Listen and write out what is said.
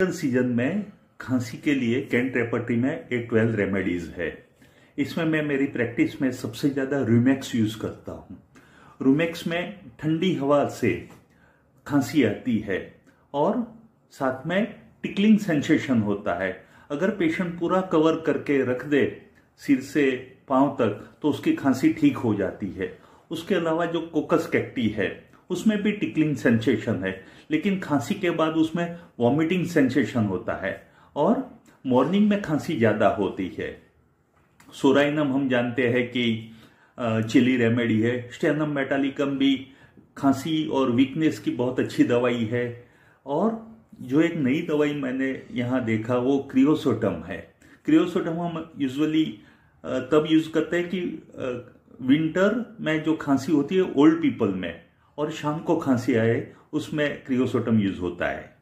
Season में खांसी के लिए कैंट रेपर्टरी में A12 रेमेडीज है। इसमें मैं मेरी प्रैक्टिस में सबसे ज्यादा रूमेक्स यूज करता हूँ। रूमेक्स में ठंडी हवा से खांसी आती है और साथ में टिकलिंग सेंसेशन होता है। अगर पेशेंट पूरा कवर करके रख दे सिर से पांव तक तो उसकी खांसी ठीक हो जाती है। उसके अलावा जो कोकस कैक्टी है उसमें भी टिकलिंग सेंसेशन है, लेकिन खांसी के बाद उसमें वॉमिटिंग सेंसेशन होता है और मॉर्निंग में खांसी ज्यादा होती है। सोराइनम हम जानते हैं कि चिली रेमेडी है। स्टेनम मेटालिकम भी खांसी और वीकनेस की बहुत अच्छी दवाई है। और जो एक नई दवाई मैंने यहाँ देखा वो क्रियोसोटम है। क्रियोसोटम हम यूजुअली तब यूज करते हैं कि विंटर में जो खांसी होती है ओल्ड पीपल में और शाम को खांसी आए, उसमें क्रियोसोटम यूज होता है।